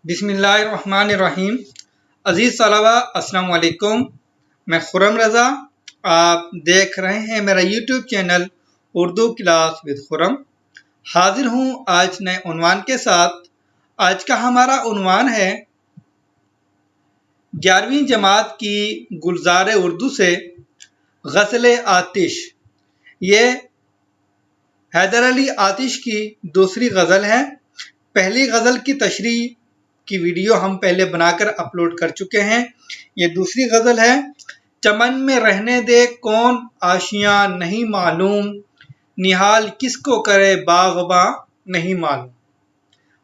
बिस्मिल्लाहिर्रहमानिर्रहीम। अजीज़ तलबा अस्सलाम वालेकुम। मैं खुरम रज़ा, आप देख रहे हैं मेरा YouTube channel Urdu class with Khurram. हाजिर हूँ आज नए उन्वान के साथ। आज का हमारा उन्वान है 11वीं जमात की गुलजार उर्दू से गज़ल आतिश। ये हैदर अली आतिश की दूसरी गज़ल है। पहली गज़ल की तशरीह की वीडियो हम पहले बनाकर अपलोड कर चुके हैं। ये दूसरी गज़ल है। चमन में रहने दे कौन आशियां नहीं मालूम, निहाल किसको करे बाग़बां नहीं मालूम।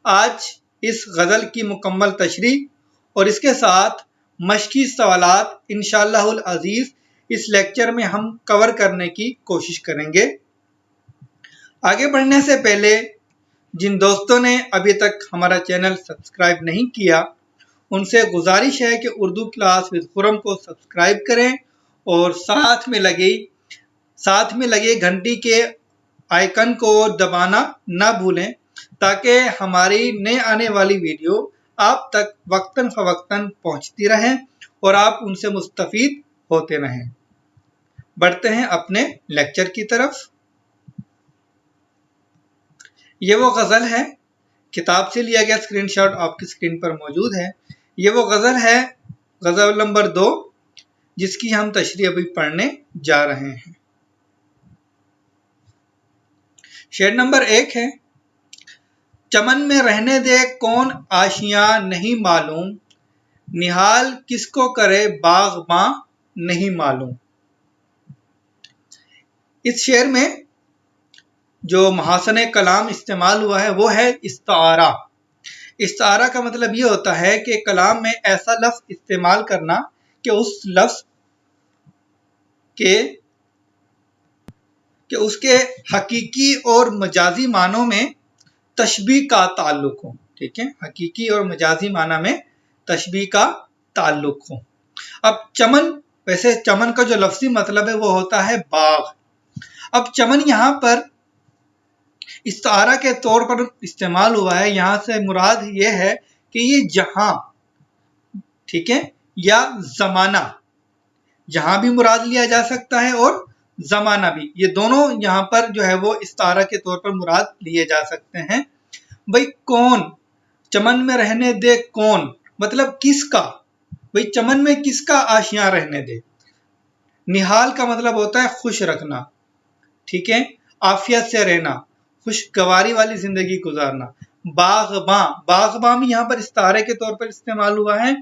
आज इस गज़ल की मुकम्मल तशरीह और इसके साथ मशकी सवालात इंशाअल्लाहुल अज़ीज़ इस लेक्चर में हम कवर करने की कोशिश करेंगे। आगे बढ़ने से पहले जिन दोस्तों ने अभी तक हमारा चैनल सब्सक्राइब नहीं किया, उनसे गुजारिश है कि उर्दू क्लास विद खुरम को सब्सक्राइब करें और साथ में लगे घंटी के आइकन को दबाना ना भूलें, ताकि हमारी नए आने वाली वीडियो आप तक वक्तन फ़वक्तन पहुंचती रहें और आप उनसे मुस्तफ़ीद होते रहें। बढ़ते हैं अपने लेक्चर की तरफ। ये वो गज़ल है, किताब से लिया गया स्क्रीनशॉट आपकी स्क्रीन पर मौजूद है। ये वो गज़ल है, गज़ल नंबर 2, जिसकी हम तशरीह अभी पढ़ने जा रहे हैं। शेर नंबर 1 है। चमन में रहने दे कौन आशियां नहीं मालूम, निहाल किसको करे बाग़बां नहीं मालूम। इस शेर में जो महासने कलाम इस्तेमाल हुआ है वो है इस्तारा। इस्तारा का मतलब ये होता है कि कलाम में ऐसा लफ्ज़ इस्तेमाल करना कि उस लफ्ज़ के उसके हकीकी और मजाजी मानों में तशबीह का ताल्लुक हो। ठीक है, हकीकी और मजाजी माना में तशबीह का ताल्लुक हो। अब चमन, वैसे चमन का जो लफ्ज़ी मतलब है वो होता है बाग। अब चमन यहाँ पर इस्तारा के तौर पर इस्तेमाल हुआ है। यहाँ से मुराद ये है कि ये जहां, ठीक है, या जमाना, जहां भी मुराद लिया जा सकता है और जमाना भी, ये दोनों यहाँ पर जो है वो इस्तारा के तौर पर मुराद लिए जा सकते हैं। भाई कौन, चमन में रहने दे कौन मतलब किसका, भाई चमन में किसका आशियां रहने दे। निहाल का मतलब होता है खुश रखना, ठीक है, आफियत से रहना, खुशगवारी वाली जिंदगी गुजारना। बाग़बां, बाग़बां भी यहाँ पर इस्तारे के तौर पर इस्तेमाल हुआ है।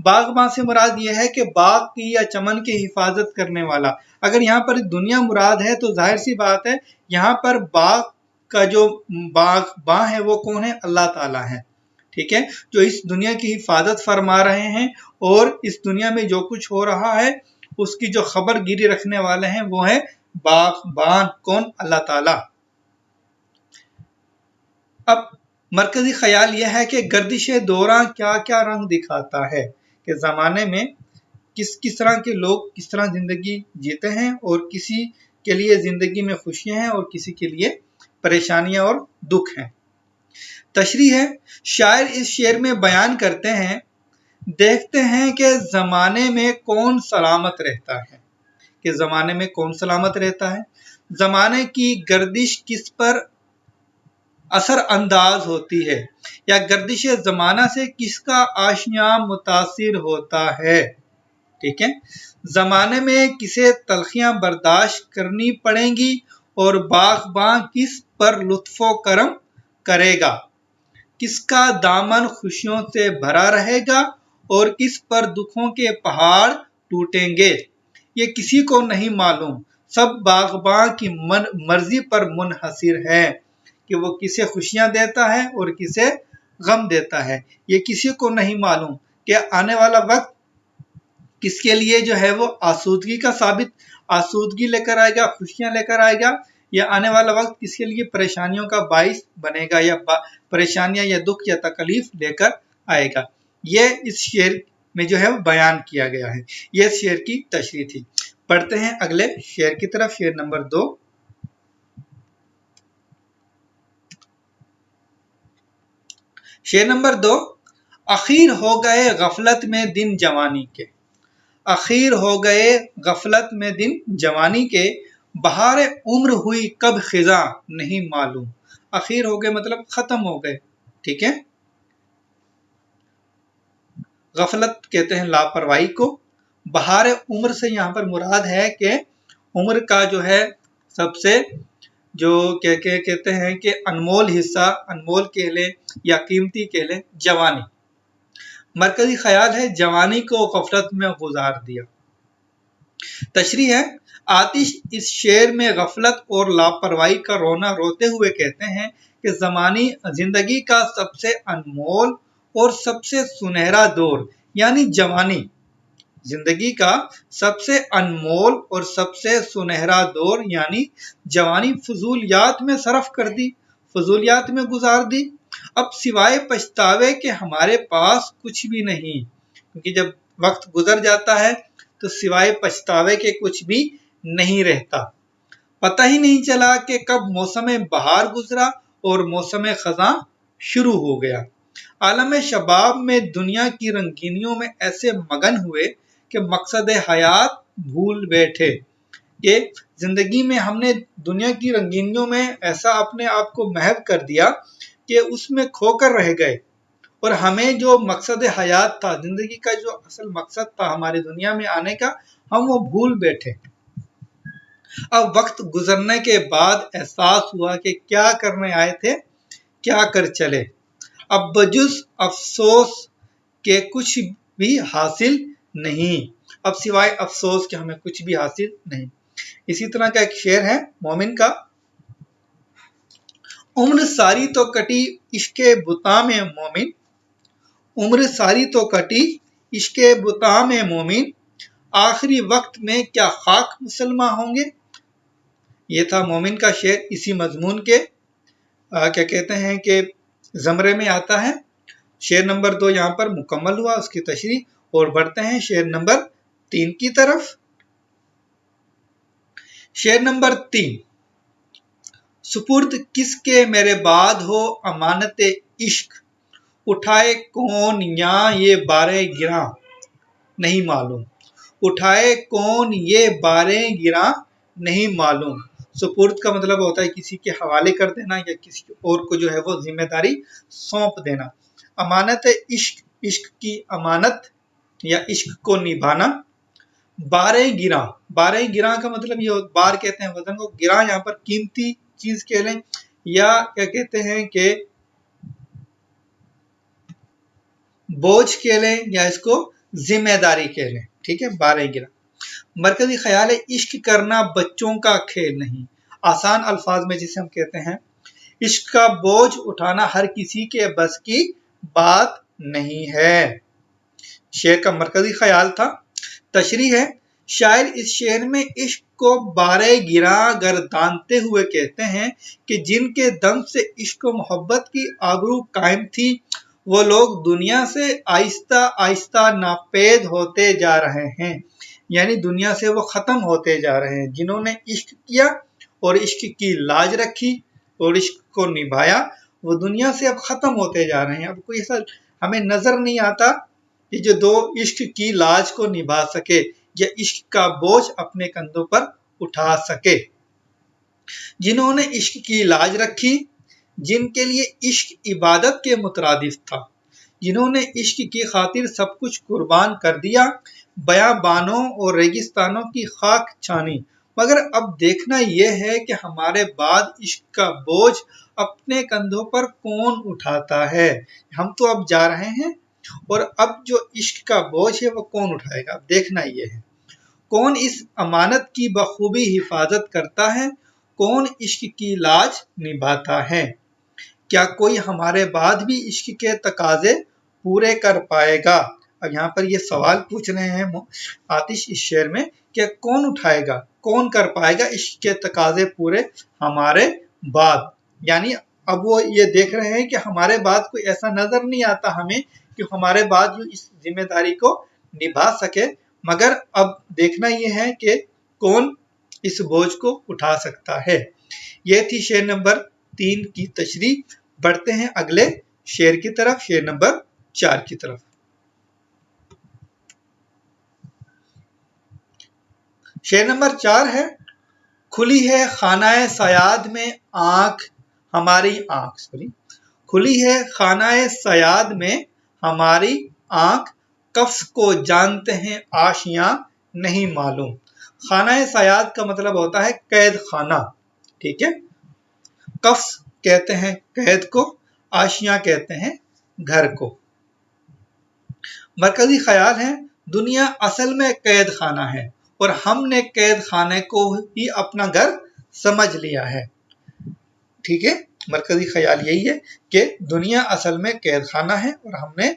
बाग़बां से मुराद ये है कि बाग की या चमन की हिफाजत करने वाला। अगर यहाँ पर दुनिया मुराद है तो जाहिर सी बात है यहाँ पर बाग का जो बाग़बां है वो कौन है, अल्लाह ताला है। ठीक है, जो इस दुनिया की हिफाजत फरमा रहे हैं और इस दुनिया में जो कुछ हो रहा है उसकी जो खबर गिरी रखने वाले हैं वो है बाग़बान, कौन, अल्लाह ताला। अब मरकजी ख्याल यह है कि गर्दिश दौरां क्या क्या रंग दिखाता है, कि ज़माने में किस तरह के लोग किस तरह ज़िंदगी जीते हैं और किसी के लिए ज़िंदगी में खुशियां हैं और किसी के लिए परेशानियां और दुख हैं। तशरीह है, शायर इस शेर में बयान करते हैं, देखते हैं कि ज़माने में कौन सलामत रहता है, कि ज़माने में कौन सलामत रहता है, ज़माने की गर्दिश किस पर असर अंदाज होती है, या गर्दिश ज़माना से किसका आशियां मुतासिर होता है। ठीक है, ज़माने में किसे तलखियां बर्दाश्त करनी पड़ेंगी और बाग़बां किस पर लुत्फ़ो करम करेगा, किसका दामन खुशियों से भरा रहेगा और किस पर दुखों के पहाड़ टूटेंगे, ये किसी को नहीं मालूम, सब बाग़बां की मर्जी पर मुनहसिर है, कि वो किसे खुशियां देता है और किसे गम देता है। ये किसी को नहीं मालूम कि आने वाला वक्त किसके लिए जो है वो आसूदगी लेकर आएगा, खुशियां लेकर आएगा, या आने वाला वक्त किसके लिए परेशानियों का बाइस बनेगा, या परेशानियां या दुख या तकलीफ लेकर आएगा। ये इस शेर में जो है वो बयान किया गया है। ये शेर की तशरीह थी। पढ़ते हैं अगले शेर की तरफ। शेर नंबर 2। शेर नंबर 2। अखीर हो गए गफलत में दिन जवानी के, अखीर हो गए गफलत में दिन जवानी के, बहार उम्र हुई कब खिजा नहीं मालूम। अखीर हो गए मतलब खत्म हो गए, ठीक है। गफलत कहते हैं लापरवाही को। बहार उम्र से यहाँ पर मुराद है कि उम्र का जो है सबसे जो कहते हैं कि अनमोल हिस्सा, अनमोल कह लें या कीमती कह लें, जवानी। मरकजी ख्याल है जवानी को गफलत में गुजार दिया। तशरीह है, आतिश इस शेर में गफलत और लापरवाही का रोना रोते हुए कहते हैं कि ज़मानी जिंदगी का सबसे अनमोल और सबसे सुनहरा दौर यानी जवानी, जिंदगी का सबसे अनमोल और सबसे सुनहरा दौर यानी जवानी फजूलियात में सरफ कर दी, फजूलियात में गुजार दी। अब सिवाय पछतावे के हमारे पास कुछ भी नहीं, क्योंकि जब वक्त गुजर जाता है तो सिवाय पछतावे के कुछ भी नहीं रहता। पता ही नहीं चला कि कब मौसम बहार गुजरा और मौसम खज़ां शुरू हो गया। आलम शबाब में दुनिया की रंगीनियों में ऐसे मगन हुए कि मकसद हयात भूल बैठे, कि जिंदगी में हमने दुनिया की रंगीनियों में ऐसा अपने आप को महव कर दिया कि उसमें खोकर रह गए, और हमें जो मकसद हयात था, जिंदगी का जो असल मकसद था हमारी दुनिया में आने का, हम वो भूल बैठे। अब वक्त गुजरने के बाद एहसास हुआ कि क्या करने आए थे, क्या कर चले। अब बजुज़ अफसोस के कुछ भी हासिल नहीं, अब सिवाय अफसोस के हमें कुछ भी हासिल नहीं। इसी तरह का एक शेर है मोमिन का, उम्र सारी तो कटी इश्के बुता में मोमिन, उम्र सारी तो कटी इश्के बुता में मोमिन, आखिरी वक्त में क्या खाक मुसलमान होंगे। ये था मोमिन का शेर, इसी मजमून के क्या कहते हैं कि ज़मरे में आता है। शेर नंबर 2 यहाँ पर मुकम्मल हुआ, उसकी तशरीह, और बढ़ते हैं शेर नंबर 3 की तरफ। शेर नंबर 3, सुपुर्द किसके मेरे बाद हो अमानत इश्क, उठाए कौन या ये बारे गिरा नहीं मालूम, उठाए कौन ये बारे गिरा नहीं मालूम। सुपुर्द का मतलब होता है किसी के हवाले कर देना या किसी और को जो है वो जिम्मेदारी सौंप देना। अमानत इश्क, इश्क की अमानत या इश्क को निभाना। बारे गिरा, बारे गिरा का मतलब ये, बार कहते हैं वजन को, गिरा यहाँ पर कीमती चीज कह लें या क्या कहते हैं कि बोझ कह लें या इसको जिम्मेदारी कह लें, ठीक है, बारे गिरा। मरकजी ख्याल है इश्क करना बच्चों का खेल नहीं, आसान अल्फाज में जिसे हम कहते हैं, इश्क का बोझ उठाना हर किसी के बस की बात नहीं है। शेर का मरकजी ख्याल था। तशरीह है, शायर इस शेर में इश्क को बारे गिरा गर्दानते हुए कहते हैं कि जिनके दम से इश्क व मोहब्बत की आबरू कायम थी, वो लोग दुनिया से आहिस्ता आहिस्ता नापेद होते जा रहे हैं, यानी दुनिया से वो खत्म होते जा रहे हैं। जिन्होंने इश्क किया और इश्क की लाज रखी और इश्क को निभाया, वो दुनिया से अब खत्म होते जा रहे हैं। अब कोई ऐसा हमें नजर नहीं आता कि जो दो इश्क की लाज को निभा सके या इश्क का बोझ अपने कंधों पर उठा सके। जिन्होंने इश्क की लाज रखी, जिनके लिए इश्क इबादत के मुतरादिफ था, जिन्होंने इश्क की खातिर सब कुछ कुर्बान कर दिया, बयाबानों और रेगिस्तानों की खाक छानी, मगर अब देखना यह है कि हमारे बाद इश्क का बोझ अपने कंधों पर कौन उठाता है। हम तो अब जा रहे हैं और अब जो इश्क का बोझ है वो कौन उठाएगा, अब देखना यह है। कौन इस अमानत की बखूबी हिफाजत करता है, कौन इश्क की लाज निभाता है। क्या कोई हमारे बाद भी इश्क के तकाजे पूरे कर पाएगा। अब यहाँ पर ये सवाल पूछ रहे हैं आतिश इस शेर में कि कौन उठाएगा, कौन कर पाएगा इश्क के तकाजे पूरे हमारे बाद। यानी अब वो ये देख रहे हैं कि हमारे बाद कोई ऐसा नजर नहीं आता हमें कि हमारे बाद जो इस जिम्मेदारी को निभा सके, मगर अब देखना यह है कि कौन इस बोझ को उठा सकता है। यह थी शेर नंबर 3 की तशरीह। बढ़ते हैं अगले शेर की तरफ, शेर नंबर 4 की तरफ। शेर नंबर 4 है, खुली है खानाए सयाद में आंख हमारी आंख, खुली है खानाए सयाद में हमारी आंख, कफ्स को जानते हैं आशियां नहीं मालूम। खानाए सयाद का मतलब होता है कैद खाना, ठीक है। कफ्स कहते हैं कैद को, आशियां कहते हैं घर को। मरकजी ख्याल है, दुनिया असल में कैद खाना है और हमने कैद खाने को ही अपना घर समझ लिया है, ठीक है। मरकजी ख्याल यही है कि दुनिया असल में कैद खाना है और हमने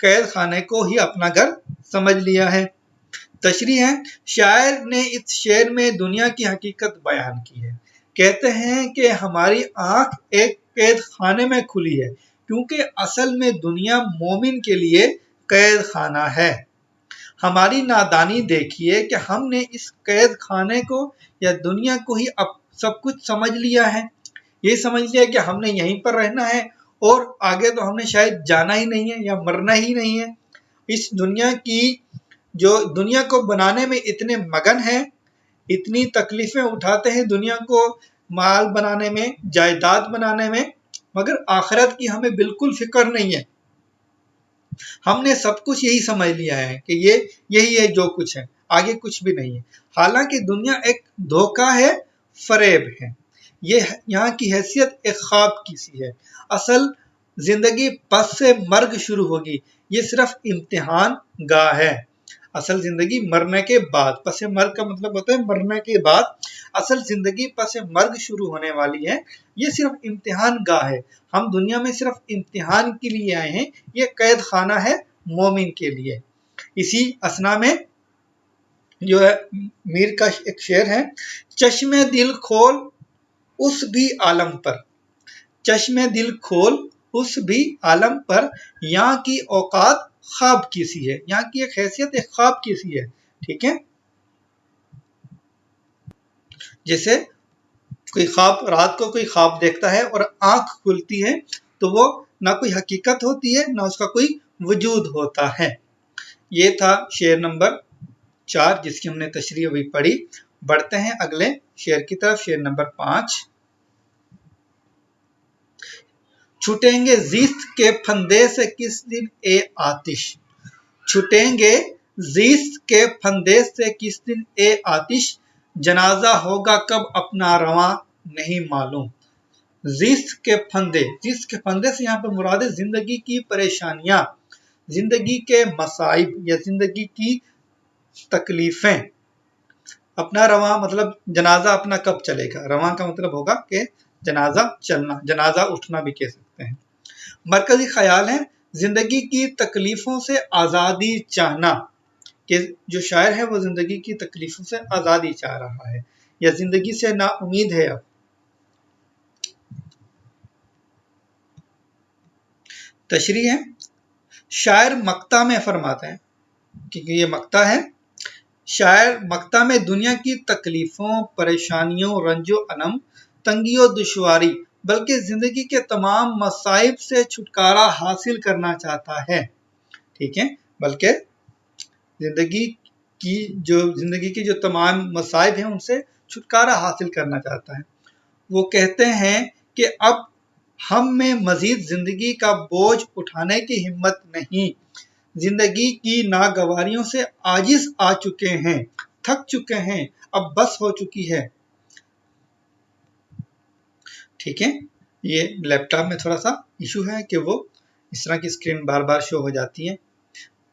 कैद खाने को ही अपना घर समझ लिया है। तशरीह है, शायर ने इस शेर में दुनिया की हकीकत बयान की है। कहते हैं कि हमारी आंख एक कैद खाने में खुली है क्योंकि असल में दुनिया मोमिन के लिए कैद खाना है। हमारी नादानी देखिए कि हमने इस कैद खाने को या दुनिया को ही अब सब कुछ समझ लिया है। ये समझ लिया कि हमने यहीं पर रहना है और आगे तो हमने शायद जाना ही नहीं है या मरना ही नहीं है। इस दुनिया की जो दुनिया को बनाने में इतने मगन हैं, इतनी तकलीफें उठाते हैं दुनिया को माल बनाने में, जायदाद बनाने में, मगर आखिरत की हमें बिल्कुल फिक्र नहीं है। हमने सब कुछ यही समझ लिया है कि ये यही है जो कुछ है, आगे कुछ भी नहीं है। हालांकि दुनिया एक धोखा है, फरेब है। ये यहाँ की हैसियत एक ख्वाब की सी है। असल जिंदगी पस से मर्ग शुरू होगी, ये सिर्फ इम्तिहान गाह है। असल जिंदगी मरने के बाद, पस से मर्ग का मतलब होता है मरने के बाद। असल जिंदगी पस से मर्ग शुरू होने वाली है, ये सिर्फ इम्तिहान गाह है। हम दुनिया में सिर्फ इम्तिहान के लिए आए हैं, ये कैद खाना है मोमिन के लिए। इसी असना में जो है मीर का एक शेर है, चश्मे दिल खोल उस भी आलम पर, चश्मे दिल खोल उस भी आलम पर, यहाँ की औकात ख्वाब की सी है। यहाँ की एक हैसियत एक ख्वाब की सी है, ठीक है। जैसे कोई ख्वाब, रात को कोई ख्वाब देखता है और आंख खुलती है तो वो ना कोई हकीकत होती है ना उसका कोई वजूद होता है। ये था शेर नंबर 4 जिसकी हमने तशरीह अभी पढ़ी। बढ़ते हैं अगले शेर की तरफ, शेर नंबर 5। छुटेंगे जीस्त के फंदे से किस दिन ए आतिश, छुटेंगे जीस्त के फंदे से किस दिन ए आतिश, जनाजा होगा कब अपना रवा नहीं मालूम। जीस्त के फंदे, जीस्त के फंदे से यहाँ पर मुराद है जिंदगी की परेशानियां, जिंदगी के मसाइब या जिंदगी की तकलीफें। अपना रवा मतलब जनाजा अपना कब चलेगा, रवा का मतलब होगा कि जनाजा चलना, जनाजा उठना भी कह सकते हैं। मरकजी ख्याल है, जिंदगी की तकलीफों से आज़ादी चाहना, कि जो शायर है वो जिंदगी की तकलीफों से आज़ादी चाह रहा है या जिंदगी से ना उम्मीद है अब। तशरीह है, शायर मक्ता में फरमाते हैं, क्योंकि ये मक्ता है, शायर मक्ता में दुनिया की तकलीफों, परेशानियों, रंजो अलम, तंगियों, दुश्वारी बल्कि जिंदगी के तमाम मसाइब से छुटकारा हासिल करना चाहता है, ठीक है। बल्कि जिंदगी की जो तमाम मसाइब हैं उनसे छुटकारा हासिल करना चाहता है। वो कहते हैं कि अब हम में मजीद जिंदगी का बोझ उठाने की हिम्मत नहीं, जिंदगी की नागवारियों से आजिज आ चुके हैं, थक चुके हैं, अब बस हो चुकी है, ठीक है। ये लैपटॉप में थोड़ा सा इशू है कि वो इस तरह की स्क्रीन बार बार शो हो जाती है,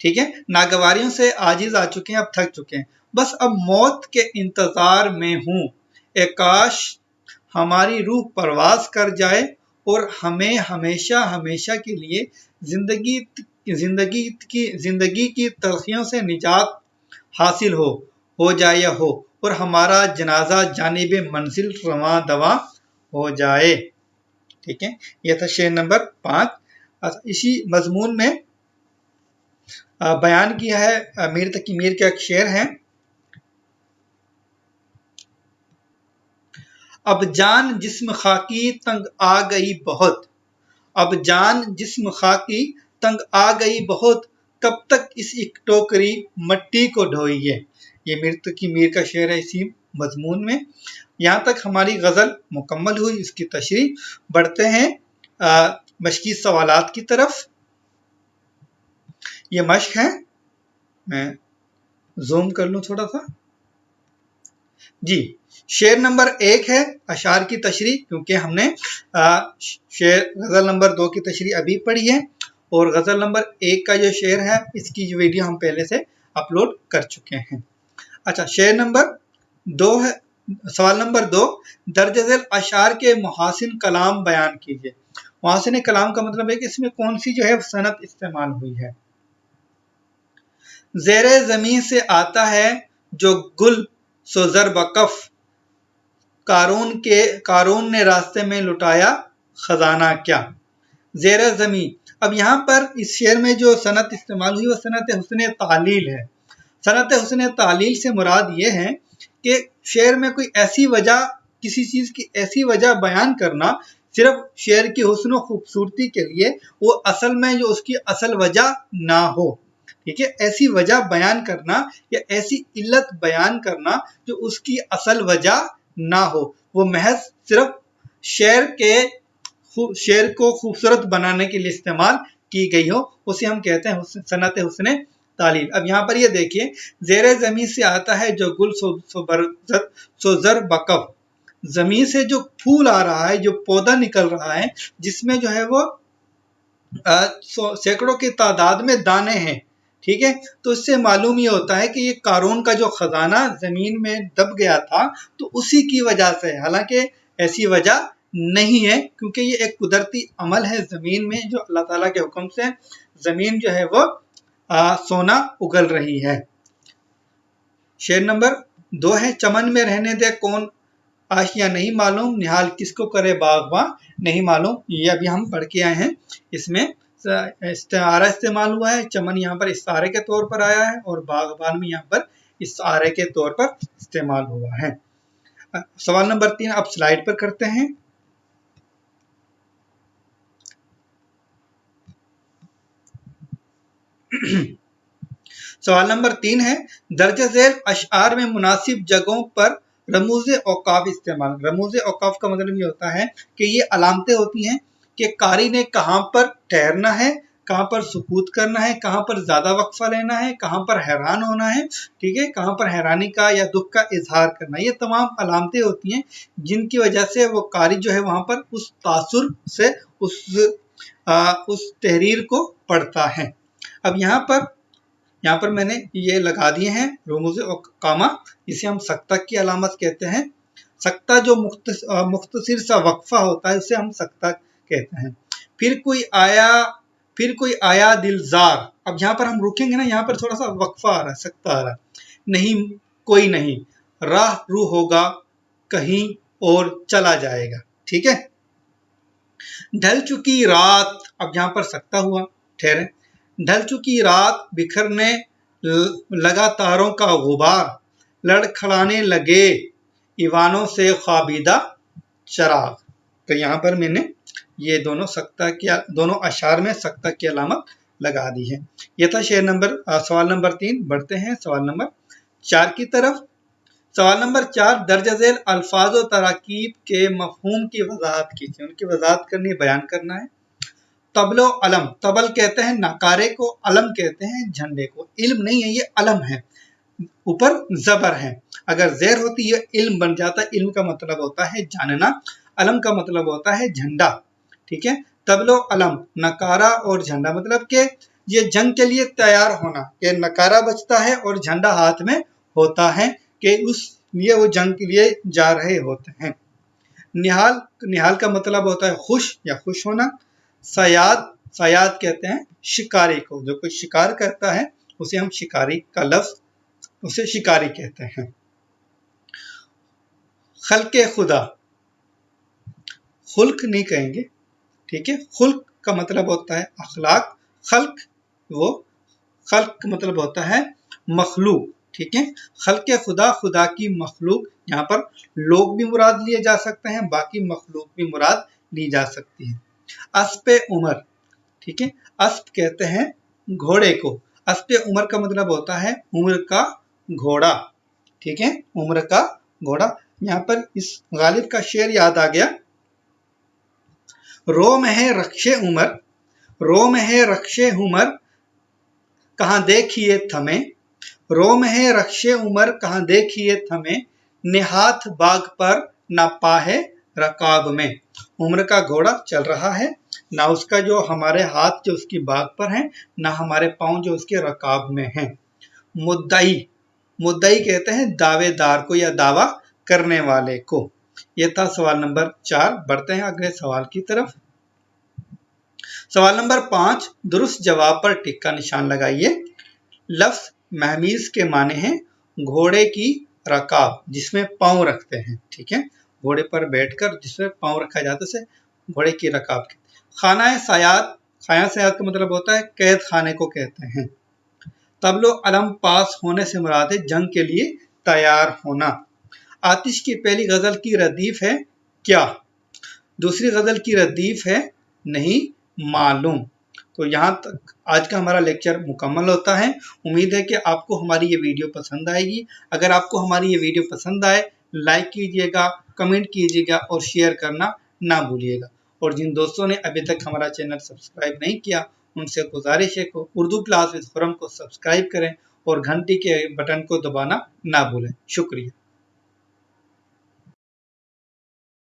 ठीक है। नागवारियों से आजिज आ चुके हैं, अब थक चुके हैं, बस अब मौत के इंतजार में हूं, ए काश हमारी रूह परवाज कर जाए और हमें हमेशा हमेशा के लिए जिंदगी की तलखियों से निजात हासिल हो जाए या हो, और हमारा जनाजा जानिबे मंजिल रवां दवा हो जाए, ठीक है। यह था शेर नंबर 5। इसी मजमून में बयान किया है मीर तकी मीर का एक शेर है, अब जान जिस्म खाकी तंग आ गई बहुत, अब जान जिस्म खाकी तंग आ गई बहुत, कब तक इस एक टोकरी मट्टी को ढोइए। ये मीर तकी मीर का शेर है इसी मजमून में। यहाँ तक हमारी गज़ल मुकम्मल हुई, इसकी तशरीह। बढ़ते हैं मश्की सवालात की तरफ। ये मश्क है, मैं जूम कर लूँ थोड़ा सा जी। शेर नंबर 1 है अशार की तशरीह, क्योंकि हमने शेर गज़ल नंबर 2 की तशरीह अभी पढ़ी है, और गज़ल नंबर 1 का जो शेर है इसकी जो वीडियो हम पहले से अपलोड कर चुके हैं। अच्छा, शेर नंबर 2 है, सवाल नंबर 2, दर्ज झेल अशार के मुहासिन कलाम बयान कीजिए। मुहासिन कलाम का मतलब है कि इसमें कौन सी जो है सनत इस्तेमाल हुई है। ज़ेरे ज़मीन से आता है जो गुल सो ज़र बकफ, कारून ने रास्ते में लुटाया खजाना क्या। ज़ेरे ज़मीन, अब यहाँ पर इस शेर में जो सनत इस्तेमाल हुई वो सनत हुस्न तालील है। सनत हुस्न तालील से मुराद ये है कि शेर में कोई ऐसी वजह, किसी चीज की ऐसी वजह बयान करना सिर्फ शेर की हुस्न खूबसूरती के लिए, वो असल में जो उसकी असल वजह ना हो। ठीक है, ऐसी वजह बयान करना या ऐसी इल्लत बयान करना जो उसकी असल वजह ना हो, वो महज सिर्फ शेर को खूबसूरत बनाने के लिए इस्तेमाल की गई हो, उसे हम कहते हैं सनत हुस्न तालील। अब यहाँ पर ये देखिए, ज़ेरे ज़मीन से आता है जो गुल सो ज़र बकफ, जमीन से जो फूल आ रहा है, जो पौधा निकल रहा है, जिसमें जो है वो सैकड़ों की तादाद में दाने हैं। ठीक है, तो इससे मालूम ये होता है कि ये कारून का जो खजाना जमीन में दब गया था तो उसी की वजह से, हालांकि ऐसी वजह नहीं है, क्योंकि ये एक कुदरती अमल है जमीन में, जो अल्लाह ताला के हुक्म से जमीन जो है वो सोना उगल रही है। शेर नंबर 2 है, चमन में रहने दे कौन आशिया नहीं मालूम, निहाल किसको करे बागबां नहीं मालूम। ये अभी हम पढ़ के आए हैं, इसमें इस्तारा इस्तेमाल हुआ है। चमन यहाँ पर इस्तारे के तौर पर आया है और बागबान में यहाँ पर इस्तारे के तौर पर इस्तेमाल हुआ है। सवाल नंबर 3 अब स्लाइड पर करते हैं। सवाल नंबर 3 है, दर्ज झेल अशआर में मुनासिब जगहों पर रमूज औकाफ इस्तेमाल। रमूज औकाफ का मतलब ये होता है कि ये अलामतें होती हैं कि कारी ने कहाँ पर ठहरना है, कहाँ पर सुकूत करना है, कहाँ पर ज्यादा वक्फा लेना है, कहाँ पर हैरान होना है, ठीक है, कहाँ पर हैरानी का या दुख का इजहार करना। ये तमाम अलामतें होती हैं जिनकी वजह से वो कारी जो है वहां पर उस तासुर से उस तहरीर को पढ़ता है। अब यहाँ पर मैंने ये लगा दिए हैं रमूज कामा, इसे हम सक्ता की अलामत कहते हैं। सक्ता जो मुख्तसिर सा वक्फा होता है उसे हम सक्ता कहते हैं। फिर कोई आया दिलजार, अब यहाँ पर हम रुकेंगे ना, यहाँ पर थोड़ा सा वक्फा आ रहा है, सक्ता आ रहा है। नहीं कोई नहीं, राह रू होगा कहीं और चला जाएगा। ठीक है, ढल चुकी रात, अब यहाँ पर सक्ता हुआ, ठहरे, ढल चुकी रात बिखरने लगा तारों का गुबार, लड़खड़ाने लगे ईवानों से ख्वाबीदा चराग। तो यहाँ पर मैंने ये दोनों अशार में सक्ता की अलामत लगा दी है। ये था सवाल नंबर 3। बढ़ते हैं सवाल नंबर 4 की तरफ। सवाल नंबर 4, दर्ज झेल अल्फाज और तराकीब के मफहूम की वजाहत कीजिए। उनकी वजाहत करनी, बयान करना है। तबलो अलम, तबल कहते हैं नकारे को, अलम कहते हैं झंडे को। इल्म नहीं है, ये अलम है, ऊपर जबर है। अगर जेर होती है इल्म बन जाता। इल्म का मतलब होता है जानना, अलम का मतलब होता है झंडा। ठीक है, तबलो अलम, नकारा और झंडा, मतलब कि ये जंग के लिए तैयार होना, कि नकारा बजता है और झंडा हाथ में होता है कि उस लिए वो जंग के लिए जा रहे होते हैं। निहाल का मतलब होता है खुश या खुश होना। सयाद कहते हैं शिकारी को, जो कोई शिकार करता है उसे हम शिकारी का लफ्ज, उसे शिकारी कहते हैं। खल्के खुदा, खुल्क नहीं कहेंगे, ठीक है, खुल्क का मतलब होता है अखलाक, खल्क का मतलब होता है मखलूक। ठीक है, खल्के खुदा, खुदा की मखलूक, यहाँ पर लोग भी मुराद लिए जा सकते हैं, बाकी मखलूक भी मुराद ली जा सकती है। अस्पे उमर, ठीक है, अस्प कहते हैं घोड़े को। अस्प उम्र का मतलब होता है उम्र का घोड़ा, ठीक है, उम्र का घोड़ा। यहाँ पर इस गालिब का शेर याद आ गया, रोम है रक्षे उमर, रोम है रक्षे उमर कहाँ देखिए थमे, रोम है रक्षे उमर कहाँ देखिए थमे, निहाथ बाग पर ना पाहे रकाब में। उम्र का घोड़ा चल रहा है, ना उसका जो हमारे हाथ जो उसकी बाग पर हैं, ना हमारे पांव जो उसके रकाब में हैं। मुद्दई, मुद्दई कहते हैं दावेदार को या दावा करने वाले को। यह था सवाल नंबर 4। बढ़ते हैं अगले सवाल की तरफ। सवाल नंबर 5, दुरुस्त जवाब पर टिक का निशान लगाइए। लफ्ज महमीज के माने हैं घोड़े की रकाब, जिसमें पांव रखते हैं, ठीक है, घोड़े पर बैठकर जिसमें पांव रखा जाता है घोड़े की रकाब। खाना सयाद, खाना सयाद का मतलब होता है कैद खाने को कहते हैं। तबलो अलम पास होने से मुराद है जंग के लिए तैयार होना। आतिश की पहली गजल की रदीफ है क्या, दूसरी गजल की रदीफ है नहीं मालूम। तो यहाँ तक आज का हमारा लेक्चर मुकम्मल होता है। उम्मीद है कि आपको हमारी ये वीडियो पसंद आएगी। अगर आपको हमारी ये वीडियो पसंद आए, लाइक कीजिएगा, कमेंट कीजिएगा और शेयर करना ना भूलिएगा। और जिन दोस्तों ने अभी तक हमारा चैनल सब्सक्राइब नहीं किया, उनसे गुजारिश है कि उर्दू क्लास विद खुर्रम को सब्सक्राइब करें और घंटी के बटन को दबाना ना भूलें। शुक्रिया।